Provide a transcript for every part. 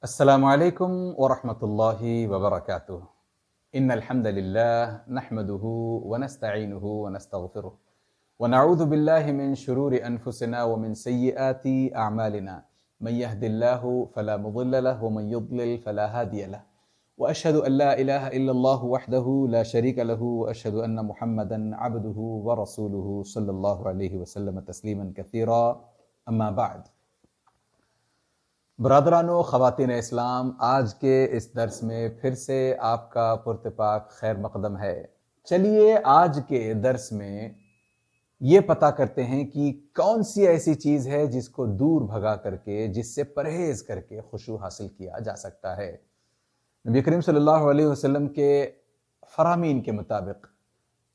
السلام عليكم ورحمة الله وبركاته. إن الحمد لله نحمده ونستعينه ونستغفره ونعوذ بالله من شرور أنفسنا ومن سيئات أعمالنا. من يهد الله فلا مضل له ومن يضلل فلا هادي له. وأشهد أن لا إله إلا الله وحده لا شريك له وأشهد أن محمدا عبده ورسوله صلى الله عليه وسلم تسليما كثيرا. أما بعد. برادران و خواتین اسلام، آج کے اس درس میں پھر سے آپ کا پرتپاک خیر مقدم ہے۔ چلیے آج کے درس میں یہ پتہ کرتے ہیں کہ کون سی ایسی چیز ہے جس کو دور بھگا کر کے، جس سے پرہیز کر کے خشوع حاصل کیا جا سکتا ہے۔ نبی کریم صلی اللہ علیہ وسلم کے فرامین کے مطابق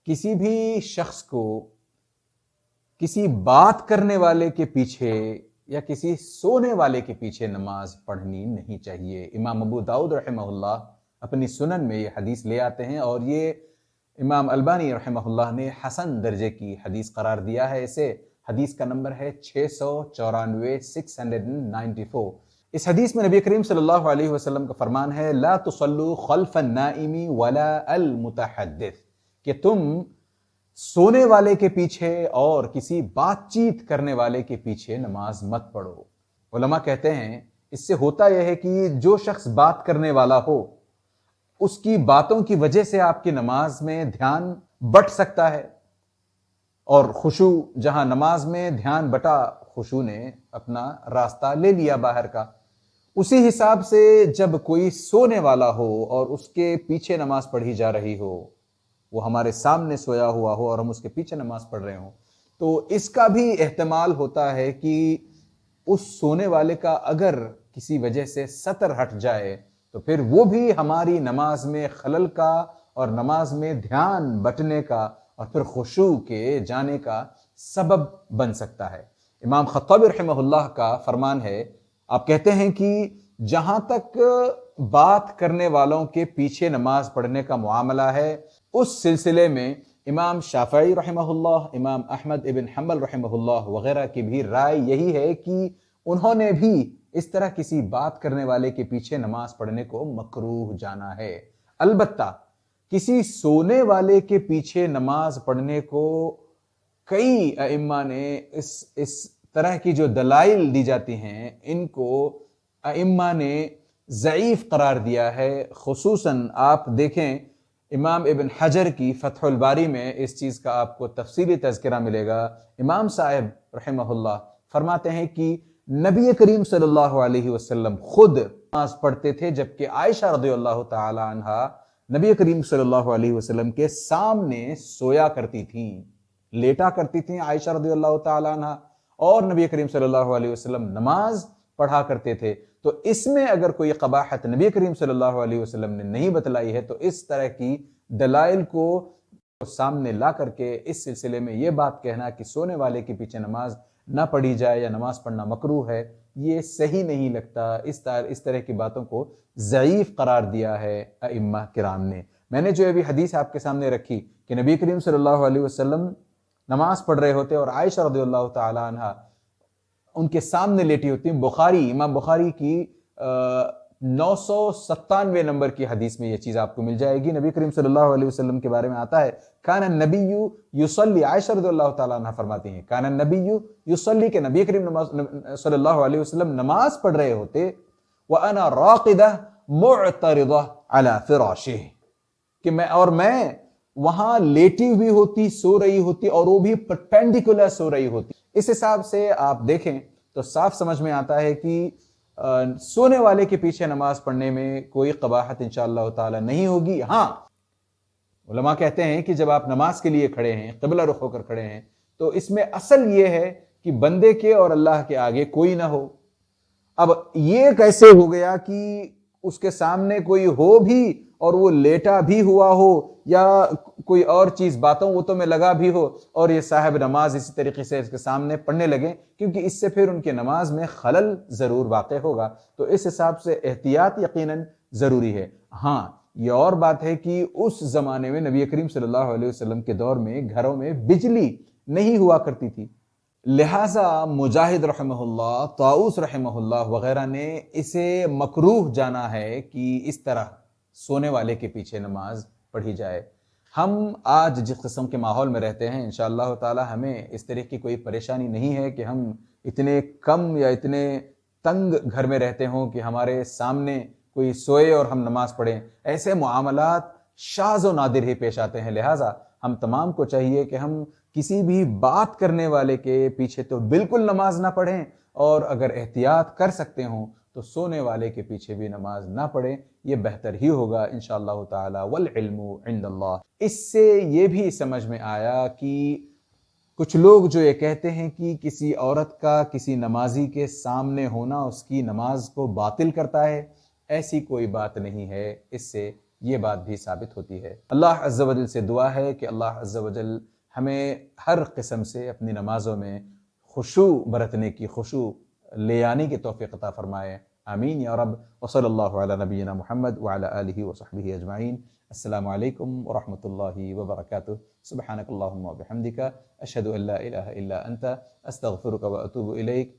کسی بھی شخص کو کسی بات کرنے والے کے پیچھے یا کسی سونے والے کے پیچھے نماز پڑھنی نہیں چاہیے۔ امام ابو داؤد رحمہ اللہ اپنی سنن میں یہ حدیث لے آتے ہیں اور یہ امام البانی رحمہ اللہ نے حسن درجے کی حدیث قرار دیا ہے۔ اسے حدیث کا نمبر ہے 694 694۔ اس حدیث میں نبی کریم صلی اللہ علیہ وسلم کا فرمان ہے لا تصلوا خلف النائم ولا المتحدث، کہ تم سونے والے کے پیچھے اور کسی بات چیت کرنے والے کے پیچھے نماز مت پڑھو۔ علماء کہتے ہیں اس سے ہوتا یہ ہے کہ جو شخص بات کرنے والا ہو اس کی باتوں کی وجہ سے آپ کی نماز میں دھیان بٹ سکتا ہے، اور خشوع جہاں نماز میں دھیان بٹا، خشوع نے اپنا راستہ لے لیا باہر کا۔ اسی حساب سے جب کوئی سونے والا ہو اور اس کے پیچھے نماز پڑھی جا رہی ہو، وہ ہمارے سامنے سویا ہوا ہو اور ہم اس کے پیچھے نماز پڑھ رہے ہوں، تو اس کا بھی احتمال ہوتا ہے کہ اس سونے والے کا اگر کسی وجہ سے سطر ہٹ جائے تو پھر وہ بھی ہماری نماز میں خلل کا اور نماز میں دھیان بٹنے کا اور پھر خشوع کے جانے کا سبب بن سکتا ہے۔ امام خطابی رحمہ اللہ کا فرمان ہے، آپ کہتے ہیں کہ جہاں تک بات کرنے والوں کے پیچھے نماز پڑھنے کا معاملہ ہے، اس سلسلے میں امام شافعی رحمہ اللہ، امام احمد ابن حنبل رحمہ اللہ وغیرہ کی بھی رائے یہی ہے کہ انہوں نے بھی اس طرح کسی بات کرنے والے کے پیچھے نماز پڑھنے کو مکروہ جانا ہے۔ البتہ کسی سونے والے کے پیچھے نماز پڑھنے کو کئی ائمہ نے اس طرح کی جو دلائل دی جاتی ہیں ان کو ائمہ نے ضعیف قرار دیا ہے۔ خصوصاً آپ دیکھیں امام ابن حجر کی فتح الباری میں اس چیز کا آپ کو تفصیلی تذکرہ ملے گا۔ امام صاحب رحمہ اللہ فرماتے ہیں کہ نبی کریم صلی اللہ علیہ وسلم خود نماز پڑھتے تھے، جبکہ عائشہ رضی اللہ تعالی عنہا نبی کریم صلی اللہ علیہ وسلم کے سامنے سویا کرتی تھیں، لیٹا کرتی تھیں عائشہ رضی اللہ تعالی عنہا، اور نبی کریم صلی اللہ علیہ وسلم نماز پڑھا کرتے تھے۔ تو اس میں اگر کوئی قباحت نبی کریم صلی اللہ علیہ وسلم نے نہیں بتلائی ہے تو اس طرح کی دلائل کو سامنے لا کر کے اس سلسلے میں یہ بات کہنا کہ سونے والے کے پیچھے نماز نہ پڑھی جائے یا نماز پڑھنا مکروہ ہے، یہ صحیح نہیں لگتا۔ اس طرح کی باتوں کو ضعیف قرار دیا ہے ائمہ کرام نے۔ میں نے جو ابھی حدیث آپ کے سامنے رکھی کہ نبی کریم صلی اللہ علیہ وسلم نماز پڑھ رہے ہوتے اور عائشہ رضی اللہ تعالی عنہا ان کے سامنے لیٹی ہوتی ہیں، امام بخاری کی 997 نمبر کی حدیث میں یہ چیز آپ کو مل جائے گی۔ نبی کریم صلی اللہ علیہ وسلم کے بارے میں آتا ہے کان النبی یصلی، عائشہ رضی اللہ تعالیٰ عنہ فرماتی ہیں کان النبی یصلی، کہ نبی کریم صلی اللہ علیہ وسلم نماز پڑھ رہے ہوتے وانا راقدہ معترضہ علی فراشہ، کہ میں وہاں لیٹی ہوئی ہوتی، سو رہی ہوتی، اور وہ بھی پرپینڈیکولر سو رہی ہوتی۔ اس حساب سے آپ دیکھیں تو صاف سمجھ میں آتا ہے کہ سونے والے کے پیچھے نماز پڑھنے میں کوئی قباحت انشاءاللہ تعالی نہیں ہوگی۔ ہاں، علماء کہتے ہیں کہ جب آپ نماز کے لیے کھڑے ہیں، قبلہ رخ ہو کر کھڑے ہیں، تو اس میں اصل یہ ہے کہ بندے کے اور اللہ کے آگے کوئی نہ ہو۔ اب یہ کیسے ہو گیا کہ اس کے سامنے کوئی ہو بھی اور وہ لیٹا بھی ہوا ہو یا کوئی اور چیز باتوں میں لگا بھی ہو اور یہ صاحب نماز اسی طریقے سے اس کے سامنے پڑھنے لگیں، کیونکہ اس سے پھر ان کی نماز میں خلل ضرور واقع ہوگا۔ تو اس حساب سے احتیاط یقیناً ضروری ہے۔ ہاں، یہ اور بات ہے کہ اس زمانے میں نبی کریم صلی اللہ علیہ وسلم کے دور میں گھروں میں بجلی نہیں ہوا کرتی تھی، لہٰذا مجاہد رحمہ اللہ، طاؤس رحمہ اللہ وغیرہ نے اسے مکروہ جانا ہے کہ اس طرح سونے والے کے پیچھے نماز پڑھی جائے۔ ہم آج جس قسم کے ماحول میں رہتے ہیں انشاءاللہ تعالی ہمیں اس طرح کی کوئی پریشانی نہیں ہے کہ ہم اتنے کم یا اتنے تنگ گھر میں رہتے ہوں کہ ہمارے سامنے کوئی سوئے اور ہم نماز پڑھیں۔ ایسے معاملات شاذ و نادر ہی پیش آتے ہیں، لہٰذا ہم تمام کو چاہیے کہ ہم کسی بھی بات کرنے والے کے پیچھے تو بالکل نماز نہ پڑھیں، اور اگر احتیاط کر سکتے ہوں تو سونے والے کے پیچھے بھی نماز نہ پڑھیں، یہ بہتر ہی ہوگا انشاءاللہ تعالی، والعلم عند اللہ۔ اس سے یہ بھی سمجھ میں آیا کہ کچھ لوگ جو یہ کہتے ہیں کہ کسی عورت کا کسی نمازی کے سامنے ہونا اس کی نماز کو باطل کرتا ہے، ایسی کوئی بات نہیں ہے، اس سے یہ بات بھی ثابت ہوتی ہے۔ اللہ عز و جل سے دعا ہے کہ اللہ عز و جل ہمیں ہر قسم سے اپنی نمازوں میں خشوع برتنے کی، خشوع لے آنے کی توفیق عطا فرمائے، آمین یا رب۔ وصلی اللہ علی نبینا محمد وعلی آلہ وصحبہ اجمعین۔ السلام علیکم ورحمۃ اللہ وبرکاتہ۔ سبحانک اللہم وبحمدک، اشہد ان لا الہ الا انت، استغفرک واتوب الیک۔